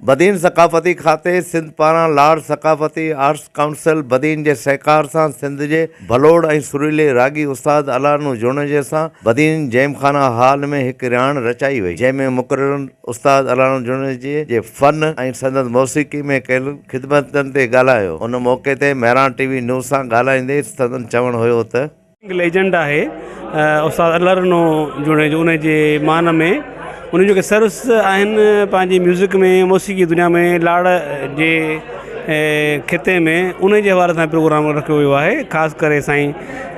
बदीन सकाफ़ती खाते सिंध पारां लाड़ सकाफ़ती आर्ट्स काउंसिल बदीन जे सहकार सां सिंध जे भलोड़ ऐं सुरीले रागी उस्ताद अलारनू जुणजे सां बदीन जैमखाना हाल में हिक रियाण रचाई वई, जंहिंमें मुक़रर उस्ताद अलारनू जुणजे जे फ़न ऐं संदसि मौसीक़ी में कयल ख़िदमतनि ते ॻाल्हायो। उन मौक़े ते मेहरान टीवी न्यूज़ सां ॻाल्हाईंदे संदन चवणु हुयो त लेजेंड आहे उस्ताद अलारनू जुणे जो उन जे मान में उन जो सर्विस आहिनि पंहिंजी म्यूज़िक में मौसीक़ी दुनिया में लाड़ जे खिते में उन जे हवाले सां प्रोग्राम रखियो वियो आहे। ख़ासि करे साईं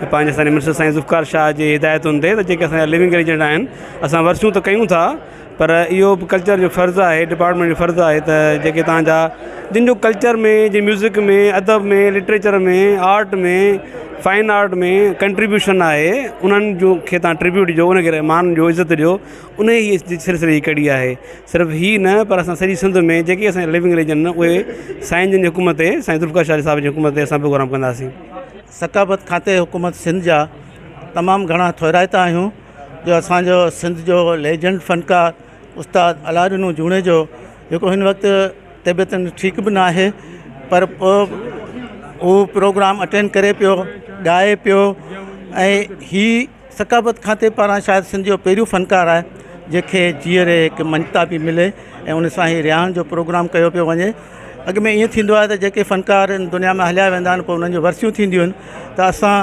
पंहिंजे असांजे मिनिस्टर साईं ज़ुल्फ़िकार शाह जे हिदायतुनि ते त जेके असांजा लिविंग लेजेंड आहिनि असां वर्सूं त कयूं था, पर इहो बि कल्चर जो फ़र्ज़ु आहे, डिपार्टमेंट जो फ़र्ज़ु आहे त जेके तव्हांजा जिन जो कल्चर में जे म्यूज़िक में अदब में लिटरेचर में आर्ट में फाइन आर्ट में कंट्रीब्यूशन आहे उन्हनि जो खे तव्हां ट्रिब्यूट ॾियो, उनखे मान ॾियो, इज़त ॾियो। उन ई सिलसिले जी कड़ी आहे। सिर्फ़ु ही न पर असां सॼी सिंध में जेके असांजा लिविंग लेजेंड आहिनि उहे साईं जन जी हुकूमत ते साईं ज़ुल्फ़िकार शाह साहिब जी हुकूमत ते असां प्रोग्राम कंदासीं। सकाफ़त खाते हुकूमत सिंध जा तमामु घणा थोराइता आहियूं जो असांजो सिंध जो लेजेंड फ़नकार उस्ताद अलारनू जुणे जो जेको हिन वक़्तु तबियत ठीकु बि न आहे, पर पोइ उहो प्रोग्राम अटेंड करे पियो, ॻाए पियो। ऐं ही सकाफ़त खाते पारां शायदि सिंध जो पहिरियों फ़नकार आहे जंहिंखे जीअरे हिकु मञता बि मिले ऐं उन सां ई रिहाण जो प्रोग्राम कयो पियो वञे। अॻु में ईअं थींदो आहे त जेके फ़नकार दुनिया में हलिया वेंदा आहिनि पोइ उन्हनि जूं वर्सियूं थींदियूं आहिनि, त असां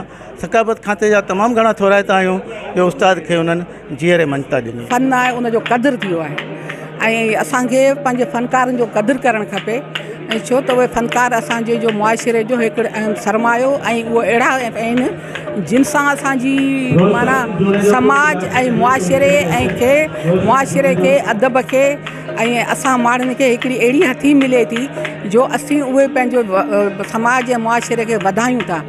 सकाफ़त खाते जा तमामु घणा थोराइता आहियूं जो उस्ताद खे उन्हनि जीअरे मञता ॾिनी। फ़न आहे उनजो क़दुरु थियो आहे ऐं असांखे पंहिंजे फ़नकारनि जो क़दुरु करणु खपे। ऐं छो त उहे फ़नकार असांजे जो मुआशिरे जो हिकिड़ो अहम सरमायो ऐं उहो अहिड़ा आहिनि जिन सां असांजी माना समाज ऐं मुआशिरे ऐं मुआशिरे खे अदब खे ऐं असां माण्हुनि खे हिकिड़ी अहिड़ी हथी मिले थी जो असीं उहे पंहिंजो समाज ऐं मुआशिरे खे वधायूं था,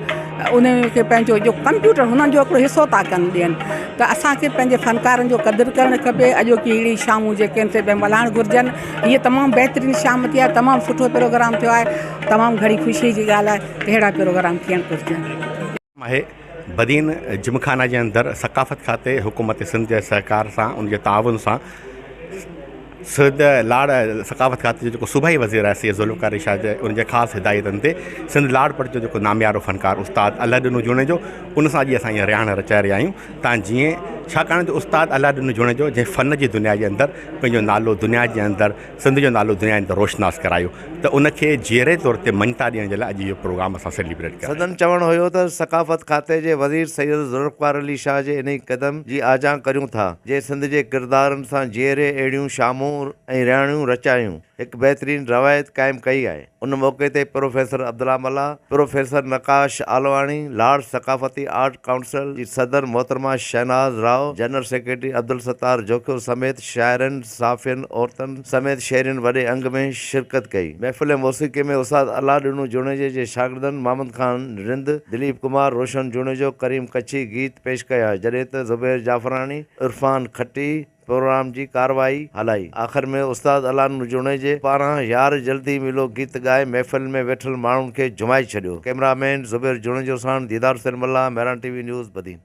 उनखे पंहिंजो जो कंप्यूटर हुननि जो हिकिड़ो हिसो था कनि ॾियनि। त असांखे पंहिंजे फ़नकारनि जो क़दुरु करणु खपे। अॼोकी अहिड़ी शामूं जेके आहिनि से मल्हाइणु घुरिजनि। हीअ तमामु बहितरीनु शाम थी आहे, तमामु सुठो प्रोग्राम थियो आहे, तमामु घणी ख़ुशी जी ॻाल्हि आहे त अहिड़ा प्रोग्राम थियणु घुरिजनि। आहे बदीन जिमखाना जे अंदरि सकाफ़त खाते हुकूमत सिंध जे सहकार सां उनजे ताउन सां सिंध लाड़ सकाफ़त खाते जो जेको सूबाई वज़ीर आहे सैयद ज़ुल्फ़िकार शाह जे उनजे ख़ासि हिदायतनि ते सिंध लाड़ पट जो जेको नामियारो फ़नकार उस्ताद अलारनू जुणे जो उन सां अॼु असां हीअ रिहाण रचाए रहिया आहियूं। तव्हां जीअं छाकाणि त उस्ताद अलारनू जुणे जो जंहिं फ़न जी दुनिया जे अंदरि पंहिंजो नालो दुनिया जे अंदरि सिंध जो नालो दुनिया जे अंदरि रोशनास करायो, त उनखे जीअरे तौर ते मञता ॾियण जे लाइ अॼु इहो प्रोग्राम असां सेलिब्रेट कयो। सदन चवणु हुयो त सकाफ़त खाते जे वज़ीर सैयद ज़ुल्फ़िकार अली शाह जे इन क़दम जी आजा करियूं था जे सिंध जे किरदारनि सां जीअरे अहिड़ियूं शामूं ऐं रिहाणियूं रचायूं हिकु बहितरीनु रवायत क़ाइमु कई आहे। उन मौक़े ते प्रोफेसर अब्दुल्ला मल्ला, प्रोफेसर नकाश आलवाणी, लाड़ सकाफ़ती आर्ट काउंसिल जी सदर मोहतरमा शहनाज राव, जनरल सेक्रेटरी अब्दुल सत्तार जोखियो समेत शाइरनि, साफ़ियनि, औरतनि समेत शहरियुनि वॾे अंग में शिरकत कई। महफ़िल मौसीक़ी में उस्ताद अलारनू जुणेजे जे शागिर्दनि मोहम्मद ख़ान रिंद, दिलीप कुमार, रोशन जुणेजो, करीम कच्छी गीत पेश कया, जॾहिं त ज़ुबैर जाफ़रानी, इरफान खट्टी प्रोग्राम जी कार्रवाई हलाई। आख़िर में उस्ताद अलारनू जुणेजे पारां यार जल्दी मिलो गीत ॻाए महफ़िल में वेठल माण्हुनि खे झुमाए छॾियो। कैमरामैन ज़ुबैर जुणेजो साण दीदार सिरमल्ला, मेहरान टीवी न्यूज़ बदीन।